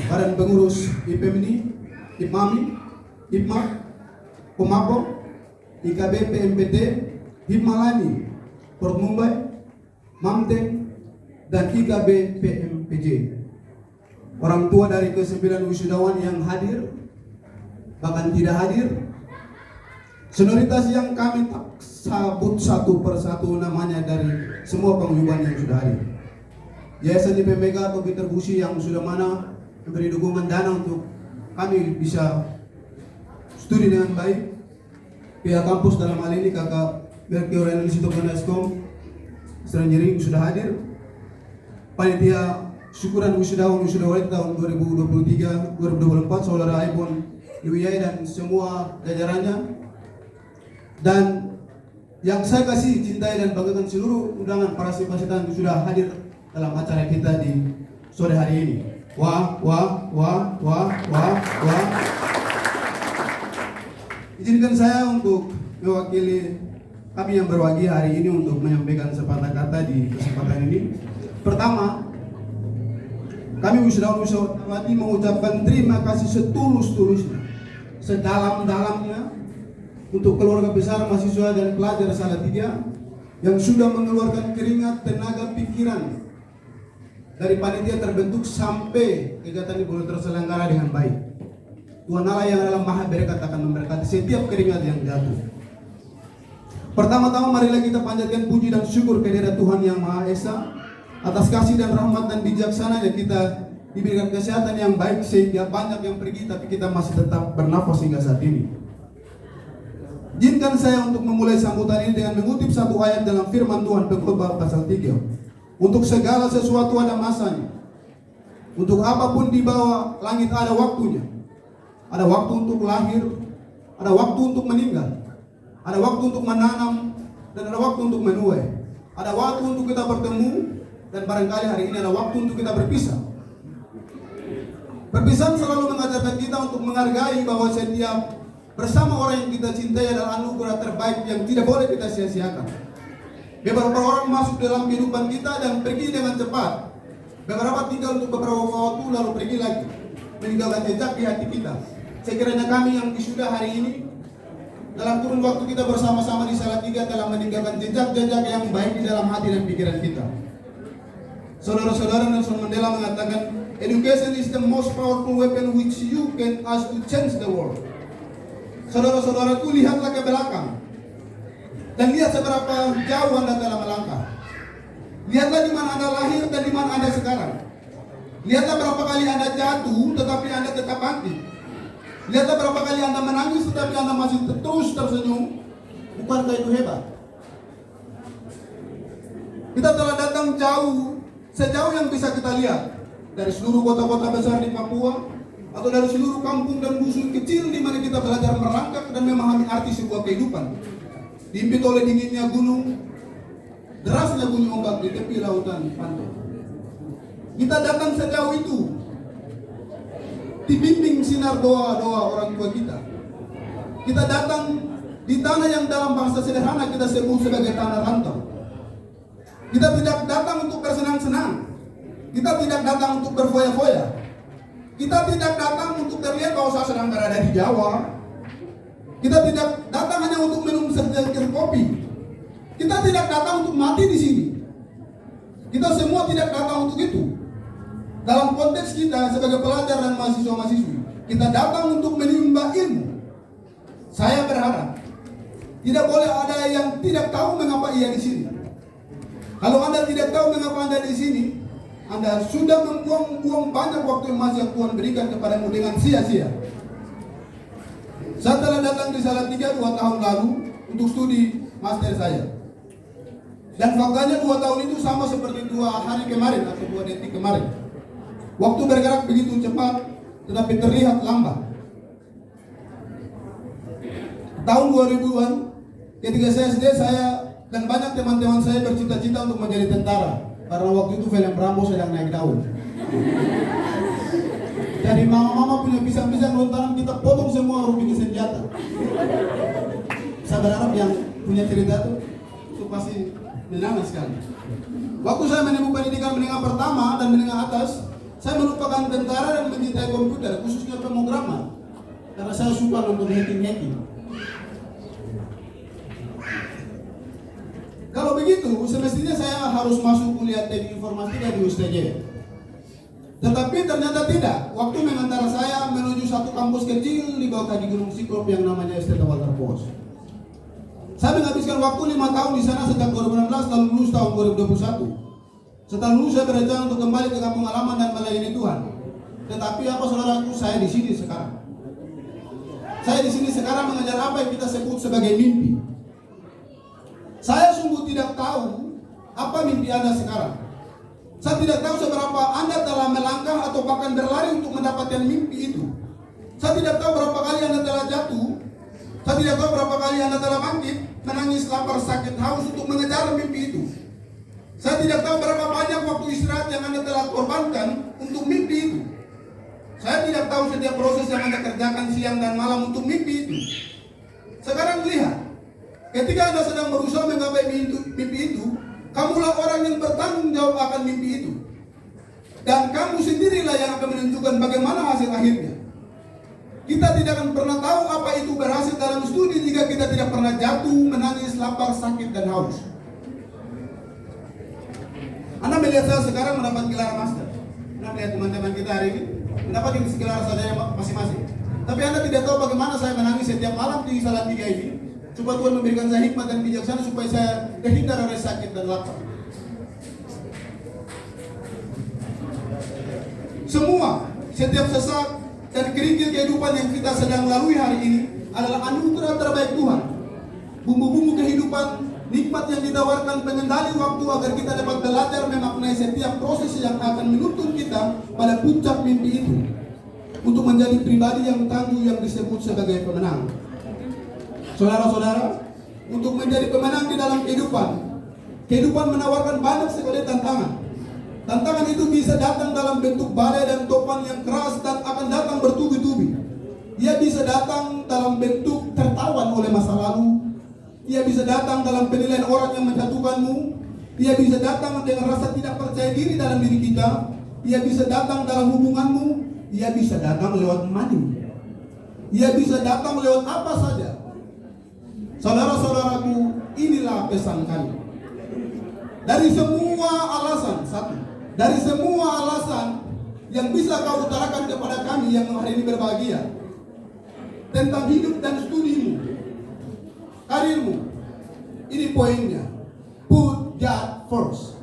Badan Pengurus IPM ini, IPMAMI, IPMA, Komako, IKB PMPT, Hipmalani, Port Mumbai, Mamteng, dan IKB PMPJ. Orang tua dari ke-9 wisudawan yang hadir, bahkan tidak hadir, senioritas yang kami tak sabut satu persatu namanya dari semua penguyuban yang sudah hadir. Yayasan IPMK atau Peter Busi yang sudah mana memberi dukungan dana untuk kami bisa studi dengan baik. Pihak kampus dalam hal ini kakak Melchior Elisito Eskom Seranjering sudah hadir. Panitia syukuran wisudawan tahun 2023-2024 saudara Aibon Wijaya dan semua jajarannya. Dan yang saya kasih cintai dan banggakan seluruh undangan para simpatisan yang sudah hadir dalam acara kita di sore hari ini. Wah. Izinkan saya untuk mewakili kami yang berwagi hari ini untuk menyampaikan sepatah kata di kesempatan ini. Pertama, kami wisudawan mengucapkan terima kasih setulus-tulusnya, sedalam-dalamnya untuk keluarga besar mahasiswa dan pelajar Salatiga yang sudah mengeluarkan keringat, tenaga, pikiran dari panitia terbentuk sampai kegiatan ini boleh terselenggara dengan baik. Tuhan Allah yang adalah Maha Berkat akan memberkati setiap keringat yang jatuh. Pertama-tama marilah kita panjatkan puji dan syukur kehadirat Tuhan yang Maha Esa atas kasih dan rahmat dan bijaksana yang kita diberikan kesehatan yang baik sehingga banyak yang pergi tapi kita masih tetap bernafas hingga saat ini. Izinkan saya untuk memulai sambutan ini dengan mengutip satu ayat dalam firman Tuhan Pengkhotbah pasal 3. Untuk segala sesuatu ada masanya. Untuk apapun di bawah langit ada waktunya. Ada waktu untuk lahir, ada waktu untuk meninggal, ada waktu untuk menanam, dan ada waktu untuk menuai. Ada waktu untuk kita bertemu, dan barangkali hari ini ada waktu untuk kita berpisah. Perpisahan selalu mengajarkan kita untuk menghargai bahwa setiap bersama orang yang kita cintai adalah anugerah terbaik yang tidak boleh kita sia-siakan. Beberapa orang masuk dalam kehidupan kita dan pergi dengan cepat. Beberapa tinggal untuk beberapa waktu lalu pergi lagi, meninggalkan jejak di hati kita. Sekiranya kami yang wisuda hari ini dalam kurun waktu kita bersama-sama di Salatiga telah meninggalkan jejak-jejak yang baik di dalam hati dan pikiran kita. Saudara-saudara, Nelson Mandela mengatakan, education is the most powerful weapon which you can use to change the world. Saudara-saudaraku, lihatlah ke belakang dan lihat seberapa jauh Anda telah melangkah. Lihatlah di mana Anda lahir dan di mana Anda sekarang. Lihatlah berapa kali Anda jatuh tetapi Anda tetap bangkit. Lihatlah berapa kali Anda menangis tetapi Anda masih terus tersenyum. Bukankah itu hebat? Kita telah datang jauh, sejauh yang bisa kita lihat. Dari seluruh kota-kota besar di Papua, atau dari seluruh kampung dan dusun kecil di mana kita belajar merangkak dan memahami arti sebuah kehidupan. Diimpit oleh dinginnya gunung, derasnya bunyi ombak di tepi lautan pantai. Kita datang sejauh itu, dibimbing sinar doa-doa orang tua kita. Kita datang di tanah yang dalam bahasa sederhana kita sebut sebagai tanah rantau. Kita tidak datang untuk bersenang-senang. Kita tidak datang untuk berfoya-foya. Kita tidak datang untuk terlihat bahwa saya sedang berada di Jawa. Kita tidak datang hanya untuk minum secangkir kopi. Kita tidak datang untuk mati di sini. Kita semua tidak datang untuk itu. Dalam konteks kita sebagai pelajar dan mahasiswa-mahasiswi, kita datang untuk menimba ilmu. Saya berharap tidak boleh ada yang tidak tahu mengapa ia di sini. Kalau Anda tidak tahu mengapa Anda di sini, Anda sudah membuang-buang banyak waktu emas yang Tuhan berikan kepadamu dengan sia-sia. Saya telah datang di Salatiga 2 tahun lalu untuk studi master saya. Dan faktanya 2 tahun itu sama seperti 2 hari kemarin atau 2 detik kemarin. Waktu bergerak begitu cepat, tetapi terlihat lambat. Tahun 2000-an, ketika saya SD, saya dan banyak teman-teman saya bercita-cita untuk menjadi tentara. Karena waktu itu film Rambo sedang naik daun. Jadi mama-mama punya pisang-pisang lontaran, kita potong semua orang bikin senjata. Saya berharap yang punya cerita itu pasti menangis sekali. Waktu saya menempuh pendidikan menengah pertama dan menengah atas, Saya merupakan tentara dan mencintai komputer, khususnya pemrograman. Karena saya suka nonton hacking. Kalau begitu, semestinya saya harus masuk kuliah teknik informatika di USTJ. Tetapi ternyata tidak. Waktu mengantar saya menuju satu kampus kecil di bawah kaki Gunung Siklop yang namanya ST Water Pos. Saya menghabiskan waktu 5 tahun di sana sejak 2016 lalu lulus tahun 2021. Setelah lulus saya berencana untuk kembali ke kampung halaman dan melayani Tuhan. Tetapi apa saudaraku, saya di sini sekarang. Saya di sini sekarang mengejar apa yang kita sebut sebagai mimpi. Saya sungguh tidak tahu apa mimpi Anda sekarang. Saya tidak tahu seberapa Anda telah melangkah atau bahkan berlari untuk mendapatkan mimpi itu. Saya tidak tahu berapa kali Anda telah jatuh. Saya tidak tahu berapa kali Anda telah bangkit, menangis, lapar, sakit, haus untuk mengejar mimpi itu. Saya tidak tahu berapa banyak waktu istirahat yang Anda telah korbankan untuk mimpi itu. Saya tidak tahu setiap proses yang Anda kerjakan siang dan malam untuk mimpi itu. Sekarang lihat. Ketika Anda sedang berusaha menggapai mimpi itu, kamulah orang yang bertanggung jawab akan mimpi itu. Dan kamu sendirilah yang akan menentukan bagaimana hasil akhirnya. Kita tidak akan pernah tahu apa itu berhasil dalam studi jika kita tidak pernah jatuh, menangis, lapar, sakit, dan haus. Anda melihat saya sekarang mendapat gelar master. Anda melihat teman-teman kita hari ini mendapat gelar sarjana masing-masing. Tapi Anda tidak tahu bagaimana saya menangis setiap malam di Salatiga ini. Coba Tuhan memberikan saya hikmat dan bijaksana supaya saya terhindar dari sakit dan lapar. Semua, setiap sesak dan kerikil kehidupan yang kita sedang lalui hari ini adalah anugerah terbaik Tuhan. Bumbu-bumbu kehidupan, nikmat yang ditawarkan pengendali waktu agar kita dapat belajar memaknai setiap proses yang akan menuntun kita pada puncak mimpi itu. Untuk menjadi pribadi yang tangguh yang disebut sebagai pemenang. Saudara-saudara, untuk menjadi pemenang di dalam kehidupan menawarkan banyak sekali tantangan. Tantangan itu bisa datang dalam bentuk badai dan topan yang keras dan akan datang bertubi-tubi. Ia bisa datang dalam bentuk tertawan oleh masa lalu. Ia bisa datang dalam penilaian orang yang menjatuhkanmu. Ia bisa datang dengan rasa tidak percaya diri dalam diri kita. Ia bisa datang dalam hubunganmu. Ia bisa datang lewat money. Ia bisa datang lewat apa saja. Saudara-saudaraku, inilah pesan kami. Dari semua alasan, dari semua alasan yang bisa kau utarakan kepada kami yang hari ini berbahagia tentang hidup dan studimu, karirmu, ini poinnya. Put God first.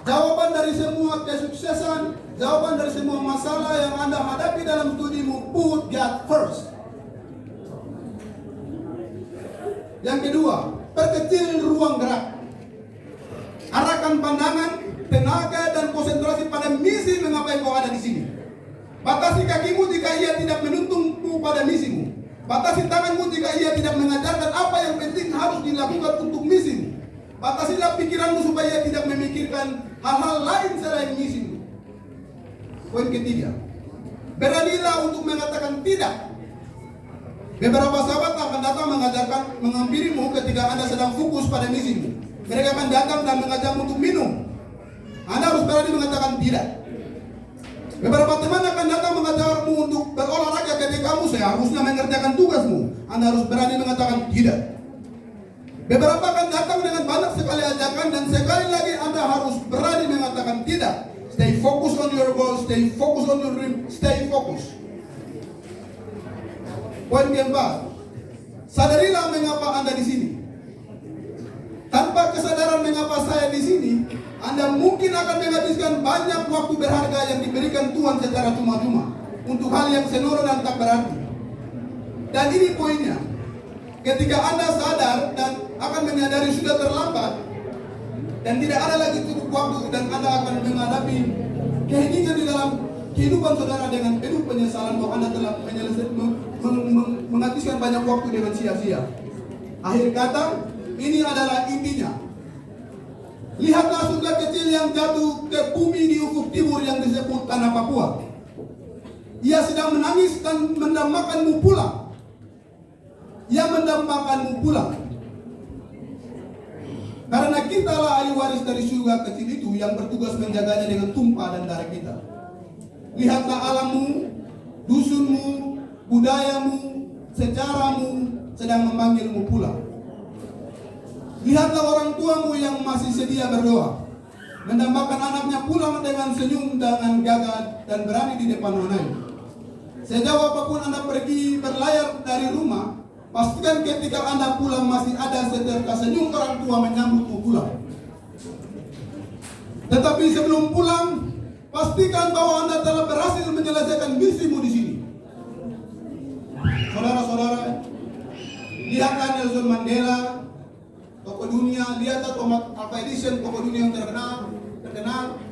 Jawaban dari semua kesuksesan, jawaban dari semua masalah yang Anda hadapi dalam studimu, put God first. Yang kedua, perkecil ruang gerak. Arahkan pandangan, tenaga, dan konsentrasi pada misi mengapa engkau ada di sini. Batasi kakimu jika ia tidak menuntunmu pada misimu. Batasi tanganmu jika ia tidak mengajarkan apa yang penting harus dilakukan untuk misimu. Batasilah pikiranmu supaya tidak memikirkan hal-hal lain selain misimu. Poin ketiga, beranilah untuk mengatakan tidak. Beberapa sahabat akan datang menghampirimu ketika Anda sedang fokus pada misimu. Mereka akan datang dan mengajakmu untuk minum. Anda harus berani mengatakan tidak. Beberapa teman akan datang mengajakmu untuk berolahraga ketika kamu seharusnya mengerjakan tugasmu. Anda harus berani mengatakan tidak. Beberapa akan datang dengan banyak sekali ajakan dan sekali lagi Anda harus berani mengatakan tidak. Stay focused on your goal, stay focused on your dream, stay focused. Poin keempat, sadarilah mengapa Anda di sini. Tanpa kesadaran mengapa saya di sini, Anda mungkin akan menghabiskan banyak waktu berharga yang diberikan Tuhan secara cuma-cuma untuk hal yang senonoh dan tak berarti. Dan ini poinnya. Ketika Anda sadar dan akan menyadari sudah terlambat dan tidak ada lagi cukup waktu dan Anda akan menghadapi keheningan di dalam kehidupan saudara dengan penuh penyesalan bahwa Anda telah menghabiskan banyak waktu dengan sia-sia. Akhir kata, ini adalah intinya. Lihatlah surga kecil yang jatuh ke bumi di ufuk timur yang disebut tanah Papua. Ia sedang menangis dan mendambakanmu pulang. Ia mendambakanmu pulang. Karena kitalah ahli waris dari surga kecil itu yang bertugas menjaganya dengan tumpah dan darah kita. Lihatlah alammu, dusunmu, budayamu, sejaramu sedang memanggilmu pulang. Lihatlah orang tuamu yang masih sedia berdoa, mendambakan anaknya pulang dengan senyum, dengan gagah dan berani di depan wanai. Sejauh apapun Anda pergi berlayar dari rumah, pastikan ketika Anda pulang masih ada secerca senyum orang tua menyambutmu pulang. Tetapi sebelum pulang, pastikan bahwa Anda telah berhasil menyelesaikan misimu di sini. Saudara-saudara, lihatlah Nelson Mandela, tokoh dunia, lihatlah Thomas Alva Edison, tokoh dunia yang terkenal.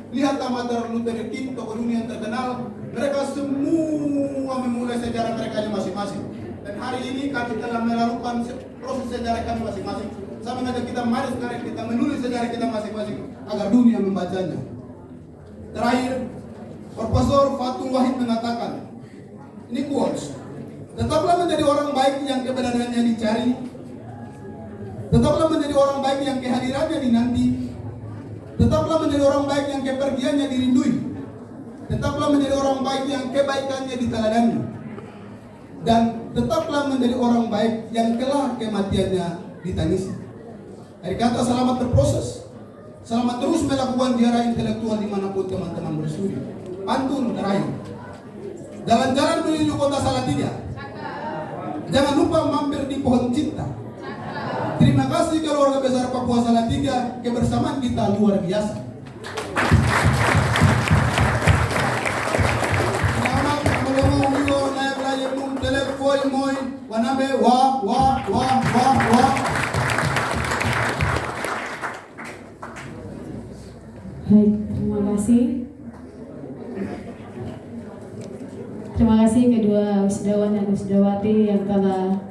Lihatlah Martin Luther King, tokoh dunia yang terkenal. Mereka semua memulai sejarah mereka masing-masing. Dan hari ini kami telah melakukan proses sejarah kami masing-masing. Sama dengan kita mari sekarang kita menulis sejarah kita masing-masing agar dunia membacanya. Terakhir, Profesor Fatul Wahid mengatakan, ini quotes, tetaplah menjadi orang baik yang kebenarannya dicari, tetaplah menjadi orang baik yang kehadirannya dinanti, tetaplah menjadi orang baik yang kepergiannya dirindui, tetaplah menjadi orang baik yang kebaikannya diteladani, dan tetaplah menjadi orang baik yang kelak kematiannya ditangisi. Dari kata selamat berproses, selamat terus melakukan ziarah intelektual dimanapun teman-teman bersudi. Pantun terakhir, jalan-jalan menuju kota Salatiga, jangan lupa mampir di pohon cinta. Terima kasih keluarga besar Papua Salatiga, kebersamaan kita luar biasa. Selamat ngomong yo naik lagi pun telepon moy wanabe wa. Baik, terima kasih. Terima kasih kedua wisudawan dan wisudawati yang telah